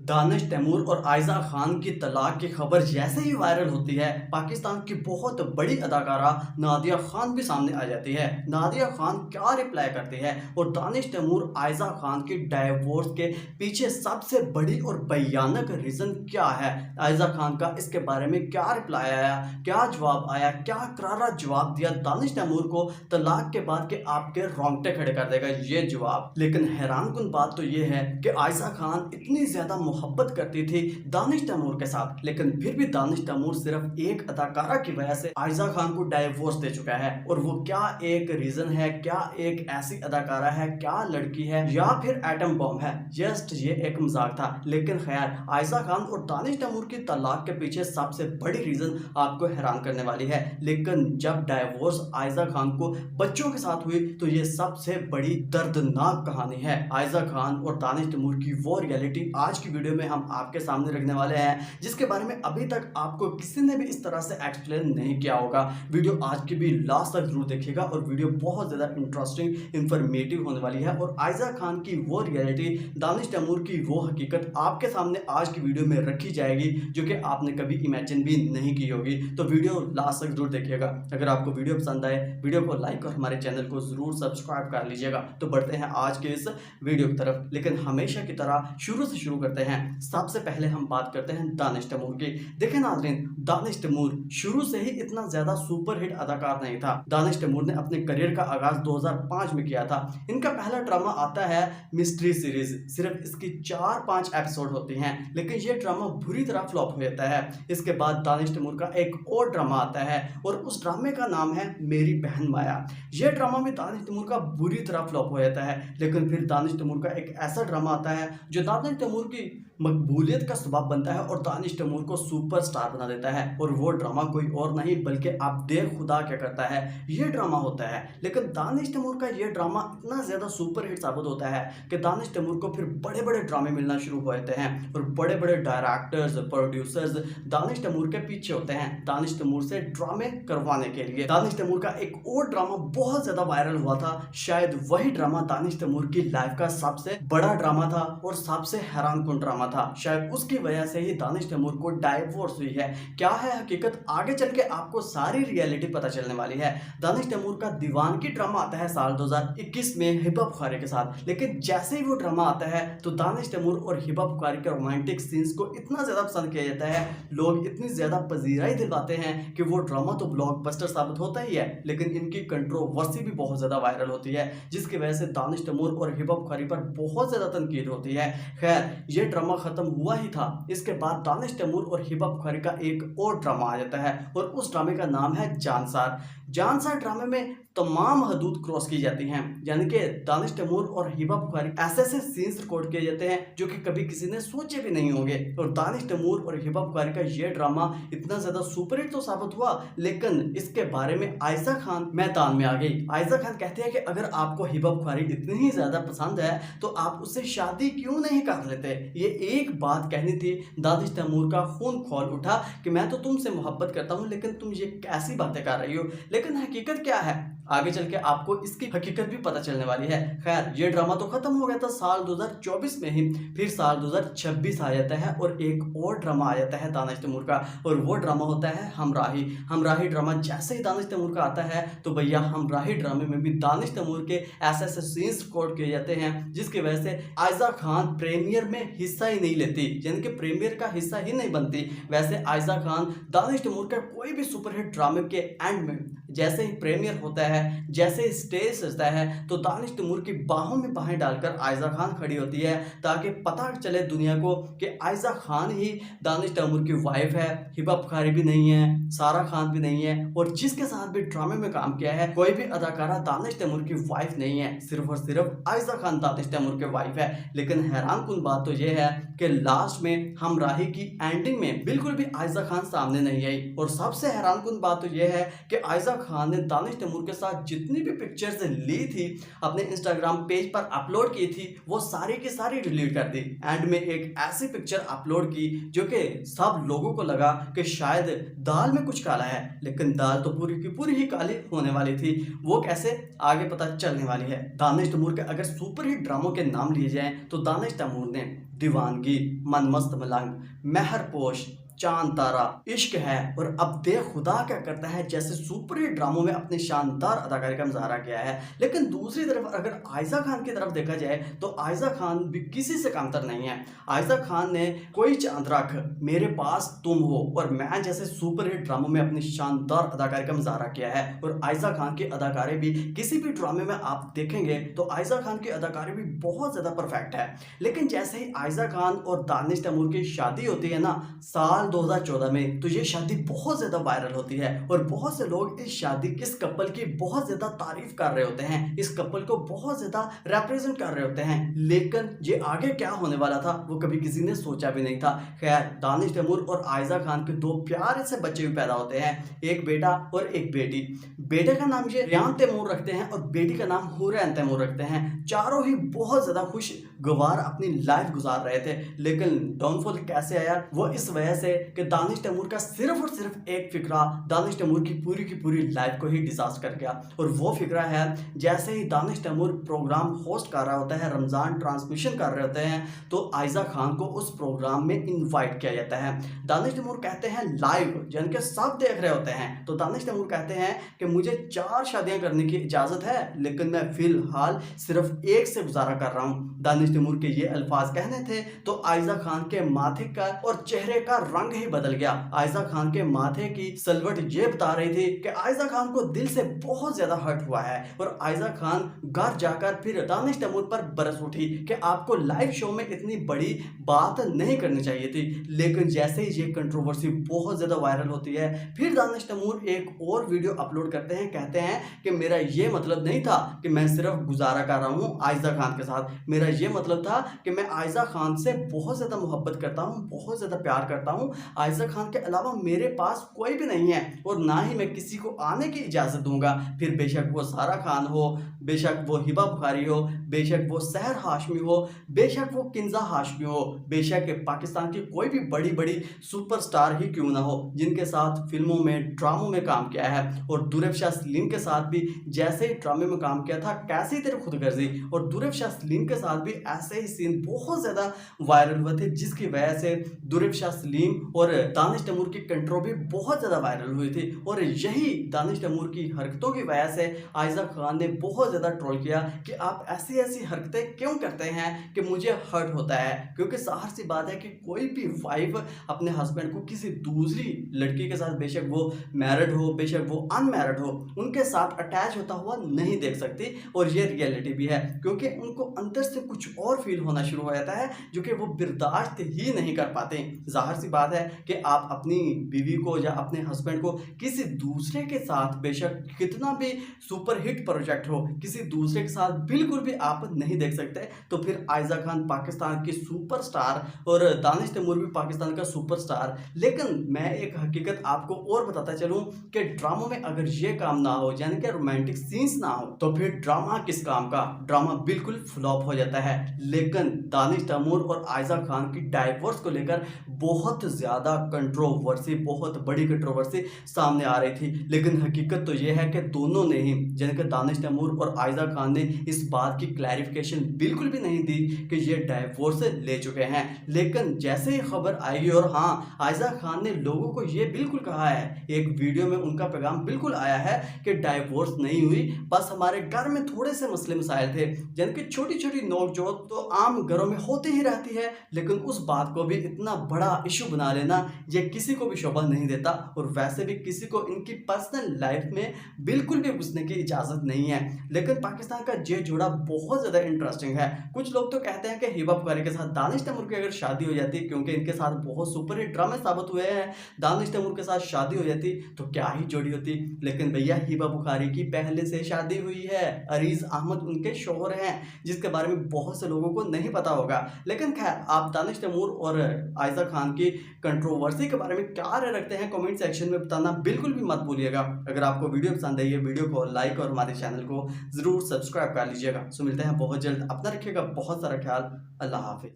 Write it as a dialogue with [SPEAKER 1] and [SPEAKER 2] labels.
[SPEAKER 1] दानिश तैमूर और आयजा खान की तलाक की खबर जैसे ही वायरल होती है, पाकिस्तान की बहुत बड़ी अदाकारा नादिया खान भी सामने आ जाती है। नादिया खान क्या रिप्लाई करती है और दानिश तैमूर आयजा खान की डाइवोर्स के पीछे सबसे बड़ी और भयानक रीजन क्या है, आयजा खान का इसके बारे में क्या रिप्लाई आया, क्या जवाब आया, क्या करारा जवाब दिया दानिश तैमूर को तलाक के बाद के आपके रोंगटे खड़े कर देगा ये जवाब। लेकिन हैरानकुन बात तो ये है कि आयजा खान इतनी ज्यादा मोहब्बत करती थी दानिश तैमूर के साथ, लेकिन फिर भी दानिश तैमूर सिर्फ एक अदाकारा की वजह से आयजा खान को डाइवोर्स दे चुका है। और वो क्या एक रीजन है, क्या एक ऐसी अदाकारा है, क्या लड़की है या फिर एटम बॉम्ब है, जस्ट ये एक मजाक था। लेकिन खैर, आयजा खान और दानिश तैमूर की तलाक के पीछे सबसे बड़ी रीजन आपको हैरान करने वाली है। लेकिन जब डाइवोर्स आयजा खान को बच्चों के साथ हुई तो ये सबसे बड़ी दर्दनाक कहानी है आयजा खान और दानिश तैमूर की। वो रियलिटी आज की वीडियो में हम आपके सामने रखने वाले हैं, जिसके बारे में अभी तक आपको किसी ने भी इस तरह से एक्सप्लेन नहीं किया होगा। वीडियो आज की भी लास्ट तक जरूर देखिएगा और वीडियो बहुत ज्यादा इंटरेस्टिंग इंफॉर्मेटिव होने वाली है। और आयजा खान की वो रियलिटी, दानिश तैमूर की वो हकीकत आपके सामने आज की वीडियो में रखी जाएगी जो कि आपने कभी इमेजिन भी नहीं की होगी। तो वीडियो लास्ट तक जरूर देखिएगा। अगर आपको वीडियो पसंद आए, वीडियो को लाइक और हमारे चैनल को जरूर सब्सक्राइब कर लीजिएगा। तो बढ़ते हैं आज के इस वीडियो की तरफ, लेकिन हमेशा की तरह शुरू से शुरू करते हैं। सबसे पहले हम बात करते हैं दानिश तैमूर की। देखें नाज़रीन, दानिश तैमूर शुरू से ही इतना ज्यादा सुपरहिट अदाकार नहीं था। दानिश तैमूर ने अपने करियर का आगाज 2005 में किया था। इनका पहला ड्रामा आता है मिस्ट्री सीरीज, सिर्फ इसकी 4-5 एपिसोड होती हैं, लेकिन ये ड्रामा बुरी तरह फ्लॉप हो जाता है। इसके बाद दानिश तैमूर का एक और ड्रामा आता है और उस ड्रामे का नाम है मेरी बहन माया। यह ड्रामा भी दानिश तैमूर का बुरी तरह फ्लॉप हो जाता है। लेकिन फिर दानिश तैमूर का एक ऐसा ड्रामा आता है जो दानिश तैमूर की मकबूलियत का सबब बनता है और दानिश तैमूर को सुपरस्टार बना देता है। और वो ड्रामा कोई और नहीं बल्कि आप देख खुदा क्या करता है ये ड्रामा होता है। लेकिन दानिश तैमूर का ये ड्रामा इतना ज्यादा सुपरहिट साबित होता है कि दानिश तैमूर को फिर बड़े बड़े ड्रामे मिलना शुरू हो जाते हैं और बड़े बड़े डायरेक्टर्स, प्रोड्यूसर्स दानिश तैमूर के पीछे होते हैं दानिश तैमूर से ड्रामे करवाने के लिए। दानिश तैमूर का एक और ड्रामा बहुत ज्यादा वायरल हुआ था, शायद वही ड्रामा दानिश तैमूर की लाइफ का सबसे बड़ा ड्रामा था और सबसे हैरानकुन ड्रामा था। शायद उसकी वजह से ही दानिश तैमूर को डाइवोर्स हुई है। क्या है हकीकत, आगे चल के आपको सारी रियलिटी पता चलने वाली है। दानिश तैमूर का दीवानगी ड्रामा आता है साल 2021 में हिबा बुखारी के साथ, लेकिन जैसे ही वो ड्रामा आता है तो दानिश तैमूर और हिबा बुखारी के रोमांटिक सीन्स को इतना ज्यादा पसंद किया जाता है, लोग इतनी ज्यादा पजीराई दिलवाते हैं कि वो ड्रामा तो ब्लॉकबस्टर साबित होता ही है, लेकिन इनकी कंट्रोवर्सी भी बहुत ज्यादा वायरल होती है, जिसकी वजह से दानिश तैमूर और हिबा बुखारी पर बहुत ज्यादा तनकीद होती है। खैर, ये ड्रामा खत्म हुआ ही था। इसके बाद दानिश तैमूर और हिबा बुखारी का एक और ड्रामा आ जाता है और उस ड्रामे का नाम है जानसार। जानसार ड्रामे में तमाम हदूद क्रॉस की जाती हैं, यानी कि दानिश तैमूर और हिबा बुखारी ऐसे ऐसे सीन्स रिकॉर्ड किए जाते हैं जो कि कभी किसी ने सोचे भी नहीं होंगे। और दानिश तैमूर और हिबा बुखारी का ये ड्रामा इतना ज्यादा सुपरहिट तो साबित हुआ, लेकिन इसके बारे में आयजा खान मैदान में आ गई। आयजा खान कहते हैं कि अगर आपको हिबा बुखारी इतनी ही ज्यादा पसंद है तो आप उससे शादी क्यों नहीं कर लेते। ये एक बात कहनी थी, दानिश तैमूर का खून खोल उठा कि मैं तो तुमसे मोहब्बत करता हूं, लेकिन तुम ये कैसी बातें कर रही हो। लेकिन हकीकत क्या है, आगे चल के आपको इसकी हकीकत भी पता चलने वाली है। खैर, ये ड्रामा तो खत्म हो गया था साल 2024 में ही। फिर साल 2026 आ जाता है और एक और ड्रामा आ जाता है दानिश तैमूर का, और वो ड्रामा होता है हमराही। हमराही ड्रामा जैसे ही दानिश तैमूर का आता है तो भैया हमराही ड्रामे में भी दानिश तैमूर के ऐसे ऐसे सीन्स रिकॉर्ड किए जाते हैं जिसकी वजह से आयजा खान प्रीमियर में हिस्सा ही नहीं लेती, यानी कि प्रीमियर का हिस्सा ही नहीं बनती। वैसे आयजा खान दानिश तैमूर का कोई भी सुपरहिट ड्रामे के एंड में जैसे ही प्रीमियर होता है, जैसे ही स्टेज सजता है, तो दानिश तैमूर की बाहों में बाहें डालकर आयजा खान खड़ी होती है ताकि पता चले दुनिया को कि आयजा खान ही दानिश तैमूर की वाइफ है, हिबा बुखारी भी नहीं है, सारा खान भी नहीं है, और जिसके साथ भी ड्रामे में काम किया है कोई भी अदाकारा दानिश तैमूर की वाइफ नहीं है, सिर्फ और सिर्फ आयजा खान दानिश तैमूर के वाइफ है। लेकिन हैरानकुन बात तो यह है कि लास्ट में हमराही की एंडिंग में बिल्कुल भी आयजा खान सामने नहीं आई, और सबसे हैरानकुन बात तो यह है कि आयजा खान ने दानिश तैमूर के साथ जितनी भी पिक्चर्स ली थी अपने इंस्टाग्राम पेज पर अपलोड की थी वो सारी की सारी डिलीट कर दी। एंड में एक ऐसी पिक्चर अपलोड की जो कि सब लोगों को लगा कि शायद दाल में कुछ काला है, लेकिन दाल तो पूरी की पूरी ही काली होने वाली थी। वो कैसे, आगे पता चलने वाली है। दानिश तैमूर के अगर सुपर हिट ड्रामों के नाम लिए जाएं तो दानिश तैमूर ने दीवानगी, मनमस्त मलंग, मेहरपोश, चांद तारा, इश्क है और अब दे खुदा क्या करता है जैसे सुपर हिट ड्रामों में अपनी शानदार अदाकारी का मुजाहरा किया है। लेकिन दूसरी तरफ अगर आयशा खान की तरफ देखा जाए तो आयशा खान भी किसी से कमतर नहीं है। आयशा खान ने कोई चांद राख, मेरे पास तुम हो और मैं जैसे सुपर हिट ड्रामों में अपनी शानदार अदाकारी का मुजाहरा किया है। और आयशा खान की अदाकारी भी किसी भी ड्रामे में आप देखेंगे तो आयशा खान की अदाकारी भी बहुत ज़्यादा परफेक्ट है। लेकिन जैसे ही आयशा खान और दानिश तैमूर की शादी होती है ना साल 2014 में, तो ये शादी बहुत ज़्यादा वायरल होती है और बहुत से लोग इस कपल की बहुत ज़्यादा तारीफ कर रहे होते हैं, इस कपल को बहुत ज़्यादा रिप्रेजेंट कर रहे होते हैं। लेकिन ये आगे क्या होने वाला था वो कभी किसी ने सोचा भी नहीं था। खैर, दानिश तैमूर और आयशा खान के दो प्यारे से बच्चे भी पैदा होते हैं, एक बेटा और एक बेटी। बेटे का नाम ये रियान तैमूर रखते हैं और बेटी का नाम हुरैन तैमूर रखते हैं। चारों ही बहुत ज़्यादा खुशगवार अपनी लाइफ गुजार रहे थे। लेकिन डाउनफॉल कैसे आया, वो इस वजह से कि दानिश तैमूर का सिर्फ और सिर्फ एक फिक्रा दानिश तैमूर की पूरी लाइफ को ही डिजास्टर कर गया। और वो फिक्रा है, जैसे ही दानिश तैमूर प्रोग्राम होस्ट कर रहा होता है, रमजान ट्रांसमिशन कर रहे होते हैं, तो आयशा खान को उस प्रोग्राम में इनवाइट किया जाता है। दानिश तैमूर कहते हैं लाइव, जिनके सब देख रहे होते हैं, तो दानिश तैमूर कहते हैं कि मुझे 4 शादियां करने की इजाजत है, लेकिन मैं फिलहाल सिर्फ एक से गुजारा कर रहा हूं। दानिश तैमूर के ये अल्फाज कहने थे तो आयशा खान के माथे का और चेहरे का रंग ही बदल गया। आयशा खान के माथे की सलवट ये बता रही थी कि आयशा खान को दिल से बहुत ज्यादा हर्ट हुआ है और आयशा खान घर जाकर फिर दानिश तैमूर पर बरस उठी कि आपको लाइव शो में इतनी बड़ी बात नहीं करनी चाहिए थी। लेकिन जैसे ही ये कंट्रोवर्सी बहुत ज्यादा वायरल होती है, फिर दानिश तैमूर एक और वीडियो अपलोड करते हैं, कहते हैं कि मेरा ये मतलब नहीं था कि मैं सिर्फ गुजारा कर रहा हूँ आयशा खान के साथ, मेरा ये मतलब था कि मैं आयशा खान से बहुत ज्यादा मोहब्बत करता हूँ, बहुत ज्यादा प्यार करता हूँ। आयशा खान के अलावा मेरे पास कोई भी नहीं है और ना ही मैं किसी को आने की इजाजत दूंगा। फिर बेशक वो सारा खान हो, बेशक वो हिबा बुखारी हो, बेशक वो सहर हाशमी हो, बेशक वो किंजा हाशमी हो, बेशक पाकिस्तान की कोई भी बड़ी बड़ी सुपरस्टार ही क्यों ना हो, जिनके साथ फिल्मों में ड्रामों में काम किया है। और दुरेफ शाह सलीम के साथ भी जैसे ही ड्रामे में काम किया था, कैसे ही तेरे खुदगर्जी, और दुरेफ शाह सलीम के साथ भी ऐसे ही सीन बहुत ज्यादा वायरल हुए थे, जिसकी वजह से दुरेफ शाह सलीम और दानिश तैमूर की कंट्रो भी बहुत ज्यादा वायरल हुई थी। और यही दानिश तैमूर की हरकतों की वजह से आयशा खान ने बहुत ज्यादा ट्रोल किया कि आप ऐसी ऐसी हरकतें क्यों करते हैं कि मुझे हर्ट होता है। क्योंकि जाहिर सी बात है कि कोई भी वाइफ अपने हस्बैंड को किसी दूसरी लड़की के साथ, बेशक वो मैरिड हो बेशक वो अनमैरिड हो, उनके साथ अटैच होता हुआ नहीं देख सकती। और ये रियलिटी भी है, क्योंकि उनको अंदर से कुछ और फील होना शुरू हो जाता है जो कि वो बर्दाश्त ही नहीं कर पाते। जाहिर सी बात है कि आप अपनी बीवी को या अपने हस्बैंड को किसी दूसरे के साथ, बेशक कितना भी सुपर हिट प्रोजेक्ट हो, किसी दूसरे के साथ बिल्कुल भी आप नहीं देख सकते। तो फिर आयशा खान पाकिस्तान की सुपरस्टार और दानिश तैमूर भी पाकिस्तान का सुपरस्टार। लेकिन मैं एक हकीकत आपको और बताता चलूं कि ड्रामों में अगर ये काम ना हो, यानी कि रोमांटिक सीन्स ना हो, तो फिर ड्रामा किस काम का, ड्रामा बिल्कुल फ्लॉप हो जाता है। लेकिन दानिश तैमूर और आयशा खान की डाइवोर्स को लेकर बहुत ज्यादा कंट्रोवर्सी, बहुत बड़ी कंट्रोवर्सी सामने आ रही थी। लेकिन हकीकत तो यह है कि दोनों ने ही, यानी कि दानिश तैमूर और आयशा खान ने इस बात की क्लैरिफिकेशन बिल्कुल भी नहीं दी कि ये डाइवोर्स ले चुके हैं। लेकिन जैसे ही खबर आएगी, और हाँ, आयशा खान ने लोगों को ये बिल्कुल कहा है, एक वीडियो में उनका पैगाम बिल्कुल आया है कि डाइवोर्स नहीं हुई, बस हमारे घर में थोड़े से मसले मसाइल थे, जिनकी छोटी छोटी नोकझोंक तो आम घरों में होती ही रहती है। लेकिन उस बात को भी इतना बड़ा इशू बना लेना, ये किसी को भी शोभा नहीं देता। और वैसे भी किसी को इनकी पर्सनल लाइफ में बिल्कुल भी घुसने की इजाजत नहीं है। लेकिन पाकिस्तान का ये जोड़ा बहुत बहुत ज़्यादा इंटरेस्टिंग है। कुछ लोग तो कहते हैं कि हिबा बुखारी के साथ दानिश तैमूर की अगर शादी हो जाती, क्योंकि इनके साथ बहुत सुपर हिट ड्रामे साबित हुए हैं, दानिश तैमूर के साथ शादी हो जाती तो क्या ही जोड़ी होती। लेकिन भैया हिबा बुखारी की पहले से शादी हुई है, अरीज अहमद उनके शौहर हैं, जिसके बारे में बहुत से लोगों को नहीं पता होगा। लेकिन खैर, आप दानिश तैमूर और आयशा खान की कंट्रोवर्सी के बारे में क्या राय रखते हैं कमेंट सेक्शन में बताना बिल्कुल भी मत भूलिएगा। अगर आपको वीडियो पसंद आई है, वीडियो को लाइक और हमारे चैनल को जरूर सब्सक्राइब कर लीजिएगा। सो मिलते हैं बहुत जल्द, अपना रखिएगा बहुत सारा ख्याल। अल्लाह हाफिज।